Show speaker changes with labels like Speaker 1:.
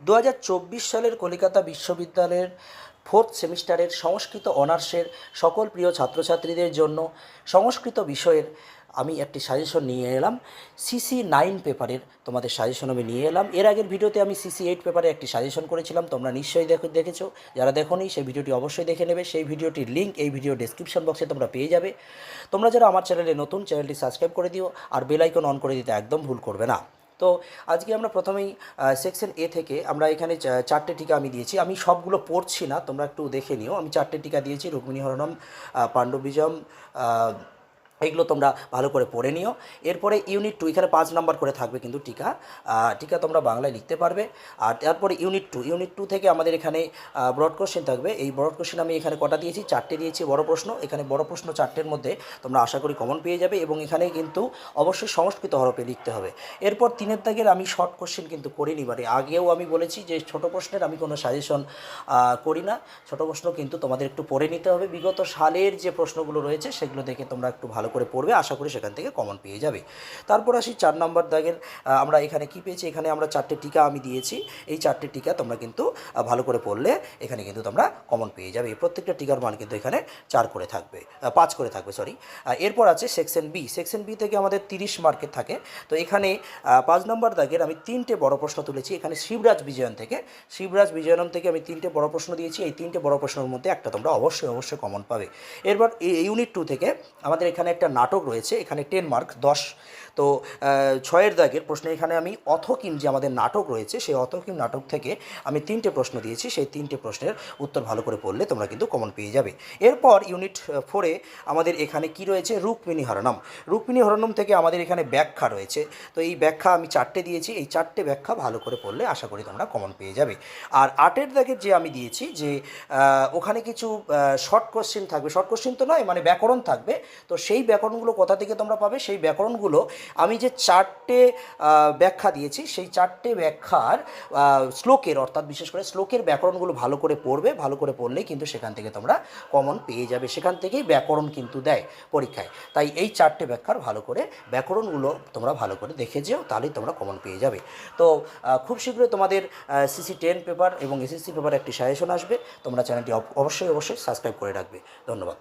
Speaker 1: 2024 সালের কলকাতা বিশ্ববিদ্যালয়ের ফোর্থ সেমিস্টারের সংস্কৃত অনার্সের সকল প্রিয় ছাত্রছাত্রীদের জন্য সংস্কৃত বিষয়ের আমি একটি সাজেশন নিয়ে এলাম। CC9 পেপারের তোমাদের সাজেশন আমি নিয়ে এলাম। এর আগের ভিডিওতে আমি CC8 পেপারে একটি সাজেশন করেছিলাম, তোমরা নিশ্চয়ই দেখেছো। যারা দেখোনি সেই ভিডিওটি অবশ্যই দেখে নেবে। সেই ভিডিওটির লিঙ্ক এই ভিডিও ডেসক্রিপশন বক্সে তোমরা পেয়ে যাবে। তোমরা যারা আমার চ্যানেলে নতুন, চ্যানেলটি সাবস্ক্রাইব করে দিও আর বেল আইকন অন করে দিতে একদম ভুল করবে না। তো আজকে আমরা প্রথমেই সেকশন এ থেকে আমরা এখানে চারটে টিকা আমি দিয়েছি। আমি সবগুলো পড়ছি না, তোমরা একটু দেখে নিও। আমি চারটে টিকা দিয়েছি, রুক্মিণী হরণম, পাণ্ডবীজম, এইগুলো তোমরা ভালো করে পড়ে নিও। এরপরে ইউনিট 2, এখানে 5 নাম্বার করে থাকবে কিন্তু টিকা তোমরা বাংলায় লিখতে পারবে। আর তারপরে ইউনিট 2 থেকে আমাদের এখানে ব্রড কোশ্চেন থাকবে। এই ব্রড কোশ্চেন আমি এখানে কটা দিয়েছি, চারটে দিয়েছি বড় প্রশ্ন। এখানে বড় প্রশ্ন চারটের মধ্যে তোমরা আশা করি কমন পেয়ে যাবে, এবং এখানে কিন্তু অবশ্যই সংস্কৃত হরফে লিখতে হবে। এরপর 3-এর দাগের আমি শর্ট কোশ্চেন কিন্তু করিনি, বারে আগেও আমি বলেছি যে ছোটো প্রশ্নের আমি কোনো সাজেশন করি না। ছোটো প্রশ্ন কিন্তু তোমাদের একটু পড়ে নিতে হবে। বিগত সালের যে প্রশ্নগুলো রয়েছে সেগুলো দেখে তোমরা একটু ভালো করে পড়বে, আশা করি সেখান থেকে কমন পেয়ে যাবে। তারপর আসি 4 নম্বর দাগের। আমরা এখানে কি পেয়েছি, এখানে আমরা চারটে টিকা আমি দিয়েছি। এই চারটে টিকা তোমরা কিন্তু ভালো করে পড়লে এখানে কিন্তু তোমরা কমন পেয়ে যাবে। প্রত্যেকটা টিকার মান কিন্তু এখানে 5 করে থাকবে, সরি। এরপর আছে সেকশন বি থেকে আমাদের 30 মার্কের থাকে। তো এখানে 5 নম্বর দাগের আমি 3টে বড় প্রশ্ন তুলেছি। এখানে শিবরাজ বিজয়নম থেকে আমি 3টে বড় প্রশ্ন দিয়েছি। এই 3টে বড় প্রশ্নের মধ্যে একটা তোমরা অবশ্যই কমন পাবে। এরপর ইউনিট 2 থেকে আমাদের এখানে একটা নাটক রয়েছে, এখানে 10 মার্ক 10। তো 6-এর দাগের প্রশ্নে এখানে আমি অথকিম যে আমাদের নাটক রয়েছে, সেই অথকিম নাটক থেকে আমি 3টে প্রশ্ন দিয়েছি। সেই 3টে প্রশ্নের উত্তর ভালো করে পড়লে তোমরা কিন্তু কমন পেয়ে যাবে। এরপর ইউনিট 4-এ আমাদের এখানে কি রয়েছে, রুক্মিণী হরণম থেকে আমাদের এখানে ব্যাখ্যা রয়েছে। তো এই ব্যাখ্যা আমি 4টে দিয়েছি। এই 4টে ব্যাখ্যা ভালো করে পড়লে আশা করি তোমরা কমন পেয়ে যাবে। আর 8-এর দাগের যে আমি দিয়েছি যে ওখানে কিছু শর্ট কোশ্চেন থাকবে, শর্ট কোশ্চেন তো নয়, মানে ব্যাকরণ থাকবে। তো সেই ব্যাকরণগুলো কোথা থেকে তোমরা পাবে, সেই ব্যাকরণগুলো আমি যে 4টে ব্যাখ্যা দিয়েছি, সেই 4টে ব্যাখ্যার শ্লোকের, অর্থাৎ বিশেষ করে শ্লোকের ব্যাকরণগুলো ভালো করে পড়বে। ভালো করে পড়লেই কিন্তু সেখান থেকে তোমরা কমন পেয়ে যাবে। সেখান থেকেই ব্যাকরণ কিন্তু দেয় পরীক্ষায়। তাই এই 4টে ব্যাখ্যার ভালো করে ব্যাকরণগুলো তোমরা ভালো করে দেখে যেও, তাহলেই তোমরা কমন পেয়ে যাবে। তো খুব শীঘ্রই তোমাদের CC10 পেপার এবং SSC পেপার একটি সাজেশন আসবে। তোমরা চ্যানেলটি অবশ্যই সাবস্ক্রাইব করে রাখবে। ধন্যবাদ।